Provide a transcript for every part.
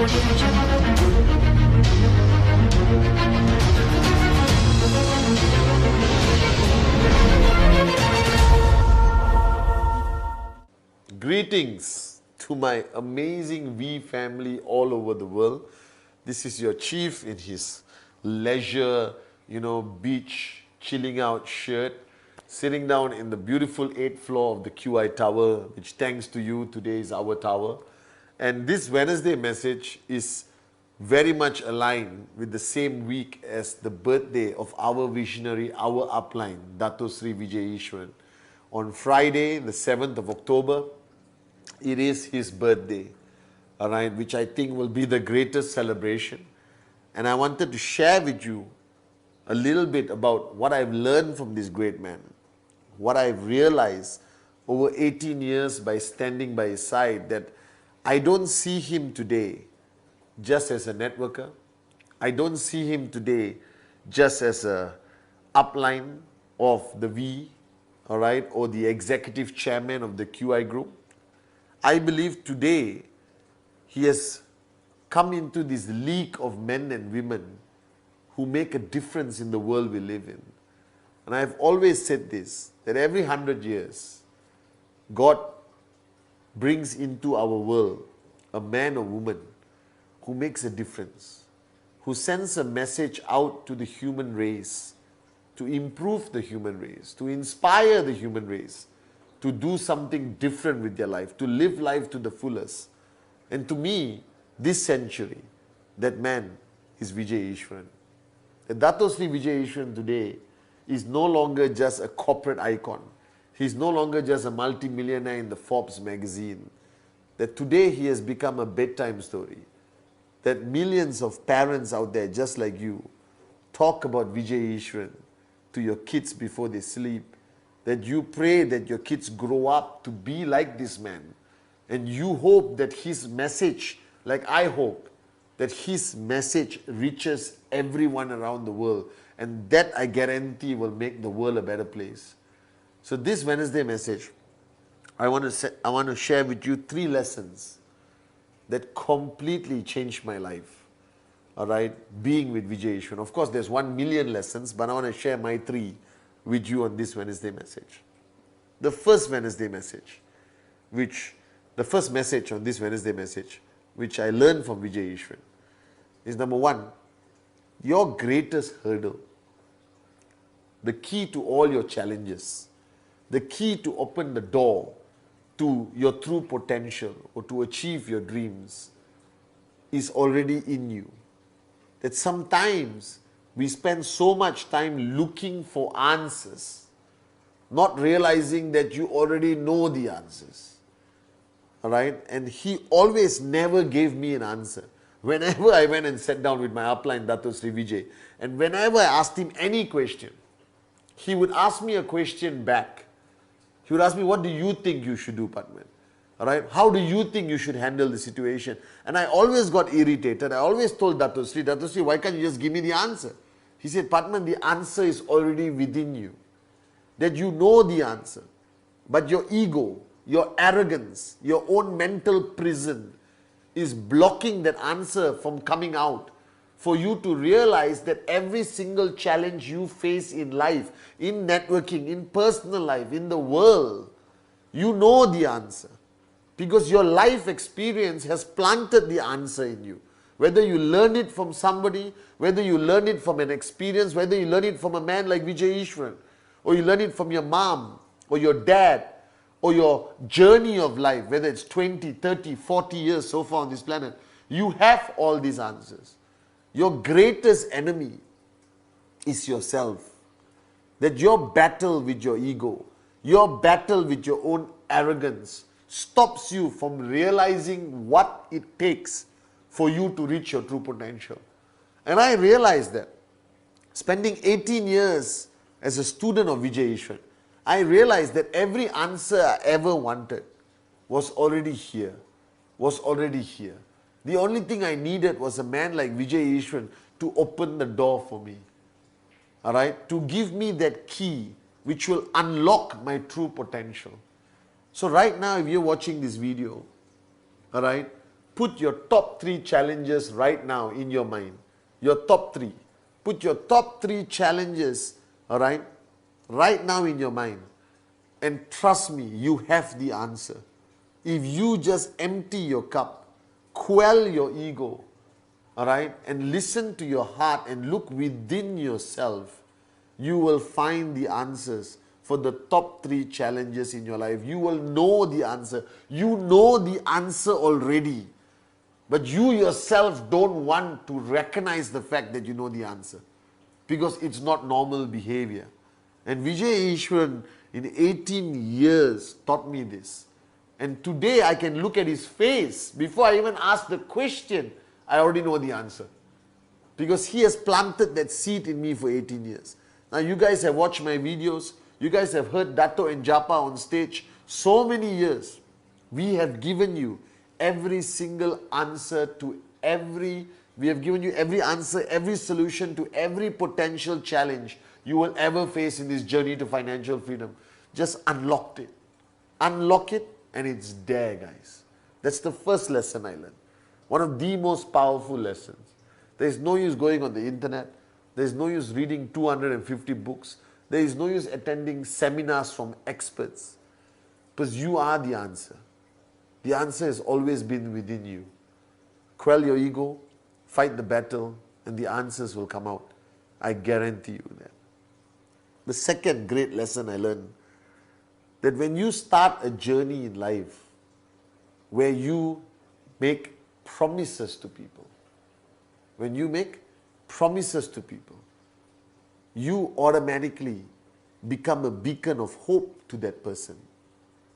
Greetings to my amazing V family all over the world. This is your chief in his leisure, beach chilling out shirt, sitting down in the beautiful 8th floor of the QI Tower, which thanks to you today is our tower. And this Wednesday message is very much aligned with the same week as the birthday of our visionary, our upline, Dato Sri Vijay Ishwaran. On Friday, the 7th of October, it is his birthday, all right, which I think will be the greatest celebration. And I wanted to share with you a little bit about what I've learned from this great man, what I've realized over 18 years by standing by his side, that I don't see him today just as a networker. I don't see him today just as a upline of the V, all right, or the executive chairman of the QI group. I believe today he has come into this league of men and women who make a difference in the world we live in. And I've always said this, that every 100 years, God brings into our world a man or woman who makes a difference, who sends a message out to the human race, to improve the human race, to inspire the human race, to do something different with their life, to live life to the fullest. And to me, this century, that man is Vijay Ishwaran. The Dato Sri Vijay Ishwaran today is no longer just a corporate icon. He's no longer just a multi-millionaire in the Forbes magazine. That today he has become a bedtime story. That millions of parents out there just like you talk about Vijay Ishwaran to your kids before they sleep. That you pray that your kids grow up to be like this man. And you hope that his message, like I hope, that his message reaches everyone around the world. And that, I guarantee, will make the world a better place. So this Wednesday message, I want to share with you 3 lessons that completely changed my life. All right, being with Vijay Ishwaran. Of course, there's 1 million lessons, but I want to share my 3 with you on this Wednesday message. The first Wednesday message, the first message on this Wednesday message, which I learned from Vijay Ishwaran, is number 1, your greatest hurdle, the key to all your challenges, the key to open the door to your true potential or to achieve your dreams is already in you. That sometimes we spend so much time looking for answers, not realizing that you already know the answers. All right? And he always never gave me an answer. Whenever I went and sat down with my upline, Dato Sri Vijay, and whenever I asked him any question, he would ask me a question back. He would ask me, what do you think you should do, Padman? All right? How do you think you should handle the situation? And I always got irritated. I always told Dato Sri, why can't you just give me the answer? He said, Padman, the answer is already within you. That you know the answer. But your ego, your arrogance, your own mental prison is blocking that answer from coming out. For you to realize that every single challenge you face in life, in networking, in personal life, in the world, you know the answer. Because your life experience has planted the answer in you. Whether you learn it from somebody, whether you learn it from an experience, whether you learn it from a man like Vijay Ishwaran, or you learn it from your mom, or your dad, or your journey of life, whether it's 20, 30, 40 years so far on this planet, you have all these answers. Your greatest enemy is yourself. That your battle with your ego, your battle with your own arrogance stops you from realizing what it takes for you to reach your true potential. And I realized that spending 18 years as a student of Vijay Ishwaran, I realized that every answer I ever wanted was already here, The only thing I needed was a man like Vijay Ishwaran to open the door for me. All right, to give me that key which will unlock my true potential. So right now, if you're watching this video, all right, Put your top 3 challenges right now in your mind. Your top 3. Put your top 3 challenges, all right, right now in your mind. And trust me, you have the answer. If you just empty your cup, quell your ego, all right, and listen to your heart and look within yourself, you will find the answers for the top 3 challenges in your life. You will know the answer. You know the answer already. But you yourself don't want to recognize the fact that you know the answer, because it's not normal behavior. And Vijay Ishwaran in 18 years taught me this. And today I can look at his face. Before I even ask the question, I already know the answer. Because he has planted that seed in me for 18 years. Now you guys have watched my videos. You guys have heard Dato and Japa on stage so many years. We have given you every single answer to we have given you every answer, every solution to every potential challenge you will ever face in this journey to financial freedom. Just unlocked it. Unlock it and it's there, guys. That's the first lesson I learned. One of the most powerful lessons. There is no use going on the internet. There is no use reading 250 books. There is no use attending seminars from experts. Because you are the answer. The answer has always been within you. Quell your ego, fight the battle, and the answers will come out. I guarantee you that. The second great lesson I learned, that when you start a journey in life where you make promises to people, when you make promises to people, you automatically become a beacon of hope to that person.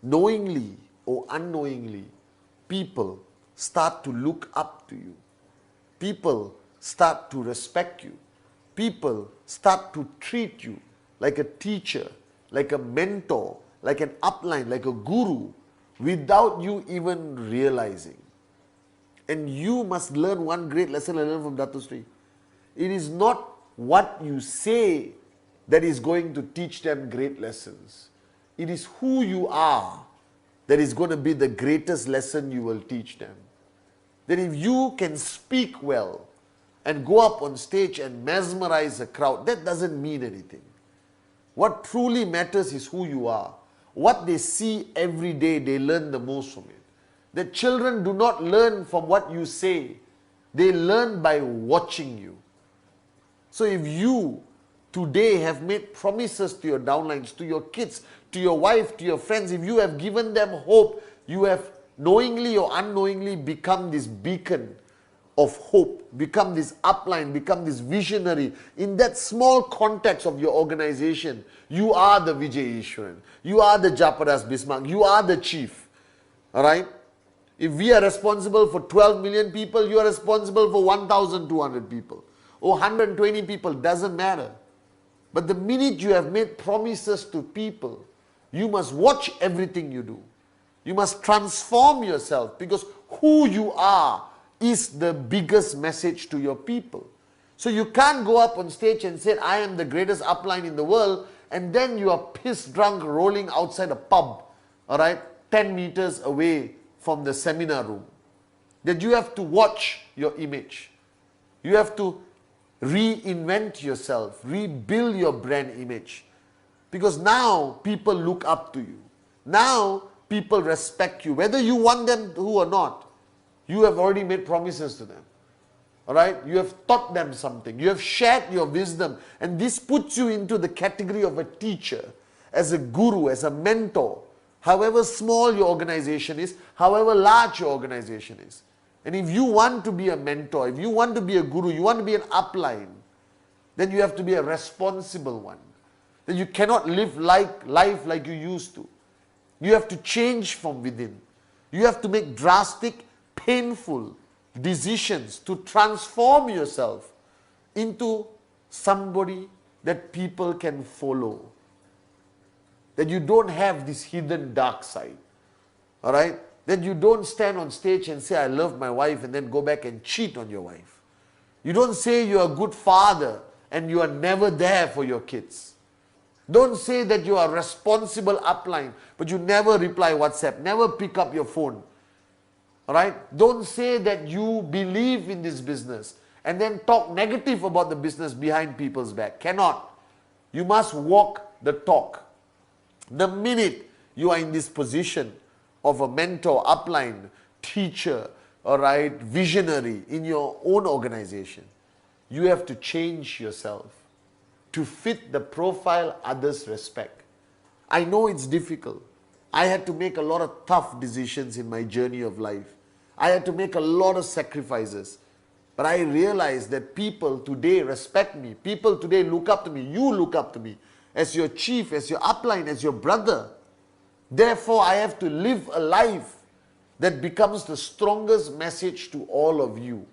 Knowingly or unknowingly, people start to look up to you. People start to respect you. People start to treat you like a teacher, like a mentor, like an upline, like a guru, without you even realizing. And you must learn one great lesson I learned from Dato Sri. It is not what you say that is going to teach them great lessons. It is who you are that is going to be the greatest lesson you will teach them. That if you can speak well and go up on stage and mesmerize a crowd, that doesn't mean anything. What truly matters is who you are. What they see every day, they learn the most from it. The children do not learn from what you say. They learn by watching you. So if you today have made promises to your downlines, to your kids, to your wife, to your friends, if you have given them hope, you have knowingly or unknowingly become this beacon of hope, become this upline, become this visionary. In that small context of your organization, you are the Vijay Ishwaran. You are the Japadas Bismarck. You are the chief. Alright? If we are responsible for 12 million people, you are responsible for 1,200 people. Or 120 people, doesn't matter. But the minute you have made promises to people, you must watch everything you do. You must transform yourself, because who you are is the biggest message to your people. So you can't go up on stage and say, I am the greatest upline in the world, and then you are pissed drunk rolling outside a pub, all right, 10 meters away from the seminar room. That you have to watch your image. You have to reinvent yourself, rebuild your brand image. Because now people look up to you. Now people respect you, whether you want them to or not. You have already made promises to them. Alright? You have taught them something. You have shared your wisdom. And this puts you into the category of a teacher, as a guru, as a mentor. However small your organization is, however large your organization is. And if you want to be a mentor, if you want to be a guru, you want to be an upline, then you have to be a responsible one. Then you cannot live life like you used to. You have to change from within. You have to make drastic, painful decisions to transform yourself into somebody that people can follow. That you don't have this hidden dark side. Alright? That you don't stand on stage and say, I love my wife, and then go back and cheat on your wife. You don't say you're a good father and you are never there for your kids. Don't say that you are responsible upline, but you never reply WhatsApp, never pick up your phone. Alright? Don't say that you believe in this business and then talk negative about the business behind people's back. Cannot. You must walk the talk. The minute you are in this position of a mentor, upline, teacher, alright, visionary in your own organization, you have to change yourself to fit the profile others respect. I know it's difficult. I had to make a lot of tough decisions in my journey of life. I had to make a lot of sacrifices. But I realized that people today respect me. People today look up to me. You look up to me as your chief, as your upline, as your brother. Therefore, I have to live a life that becomes the strongest message to all of you.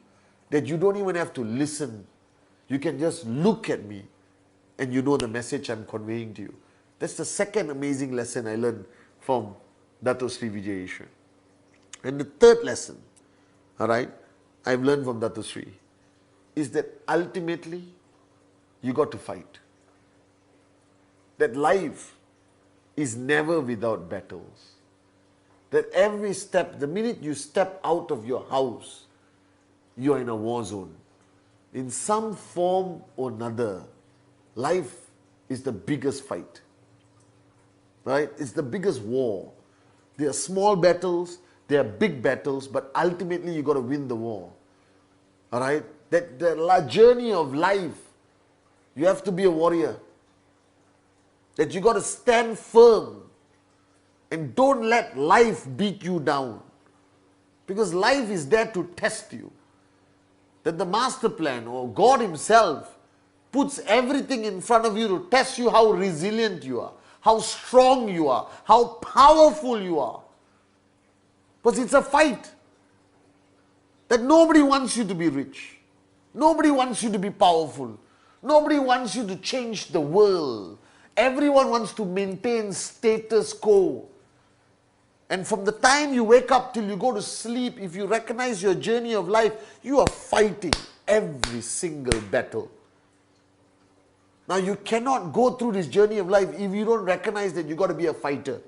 That you don't even have to listen. You can just look at me and you know the message I'm conveying to you. That's the second amazing lesson I learned from Dato Sri Vijay Ishwar. And the third lesson, alright, I've learned from Dato Sri is that ultimately you got to fight. That life is never without battles. That every step, the minute you step out of your house, you are in a war zone. In some form or another, life is the biggest fight. Right? It's the biggest war. There are small battles, there are big battles, but ultimately you got to win the war. Alright? That the journey of life, you have to be a warrior. That you got to stand firm and don't let life beat you down. Because life is there to test you. That the master plan or God himself puts everything in front of you to test you how resilient you are, how strong you are, how powerful you are. Because it's a fight. That nobody wants you to be rich. Nobody wants you to be powerful. Nobody wants you to change the world. Everyone wants to maintain status quo. And from the time you wake up till you go to sleep, if you recognize your journey of life, you are fighting every single battle. Now you cannot go through this journey of life if you don't recognize that you got to be a fighter.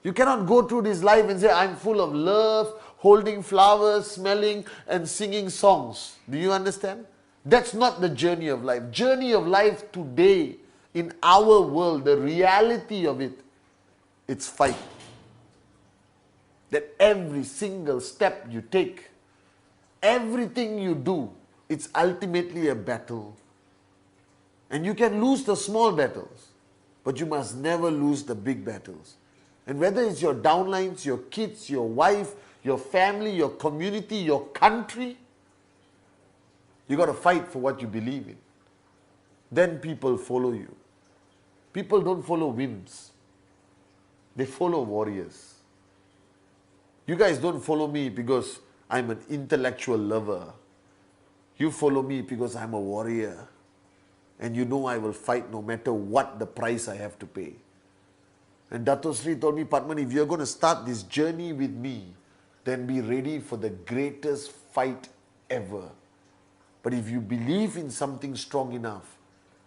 You cannot go through this life and say, I'm full of love, holding flowers, smelling and singing songs. Do you understand? That's not the journey of life. Journey of life today, in our world, the reality of it, it's fight. That every single step you take, everything you do, it's ultimately a battle. And you can lose the small battles, but you must never lose the big battles. And whether it's your downlines, your kids, your wife, your family, your community, your country, you got to fight for what you believe in. Then people follow you. People don't follow whims. They follow warriors. You guys don't follow me because I'm an intellectual lover. You follow me because I'm a warrior. And you know I will fight no matter what the price I have to pay. And Dato Sri told me, Padman, if you're going to start this journey with me, then be ready for the greatest fight ever. But if you believe in something strong enough,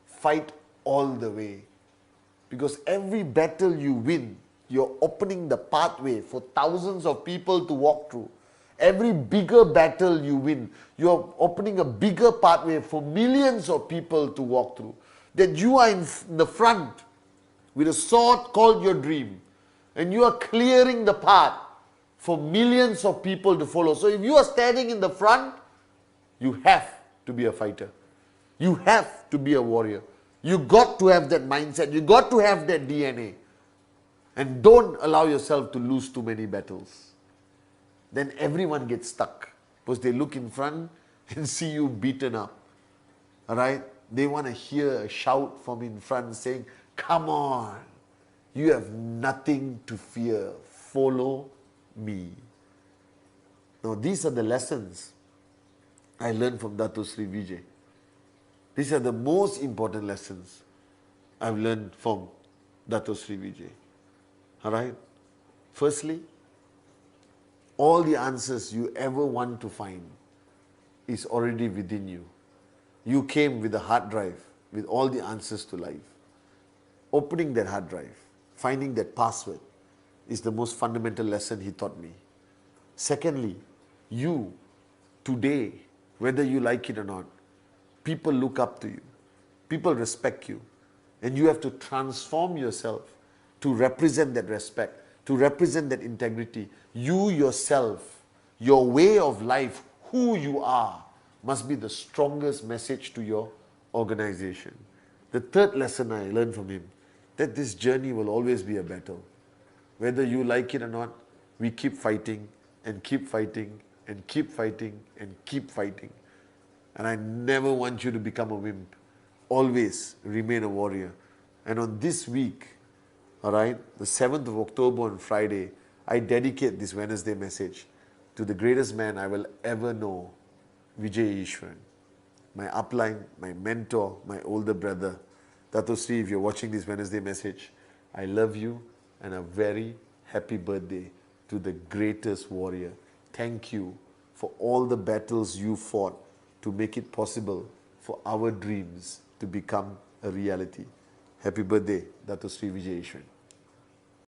fight all the way. Because every battle you win, you're opening the pathway for thousands of people to walk through. Every bigger battle you win, you're opening a bigger pathway for millions of people to walk through. That you are in the front with a sword called your dream. And you are clearing the path for millions of people to follow. So if you are standing in the front, you have to be a fighter. You have to be a warrior. You got to have that mindset. You got to have that DNA. And don't allow yourself to lose too many battles. Then everyone gets stuck. Because they look in front and see you beaten up. Alright? They want to hear a shout from in front saying, come on, you have nothing to fear. Follow me. Now these are the lessons I learned from Dato Sri Vijay. These are the most important lessons I've learned from Dato Sri Vijay. Alright? Firstly, all the answers you ever want to find is already within you. You came with a hard drive with all the answers to life. Opening that hard drive, finding that password is the most fundamental lesson he taught me. Secondly, you, today, whether you like it or not, people look up to you. People respect you. And you have to transform yourself to represent that respect, to represent that integrity. You yourself, your way of life, who you are, must be the strongest message to your organization. The third lesson I learned from him, that this journey will always be a battle. Whether you like it or not, we keep fighting and keep fighting and keep fighting and keep fighting. And I never want you to become a wimp. Always remain a warrior. And on this week, all right, the 7th of October on Friday, I dedicate this Wednesday message to the greatest man I will ever know, Vijay Ishwaran. My upline, my mentor, my older brother. Dato Sri, if you're watching this Wednesday message, I love you and a very happy birthday to the greatest warrior. Thank you for all the battles you fought to make it possible for our dreams to become a reality. Happy birthday, Dato Sri Vijay Ishwaran.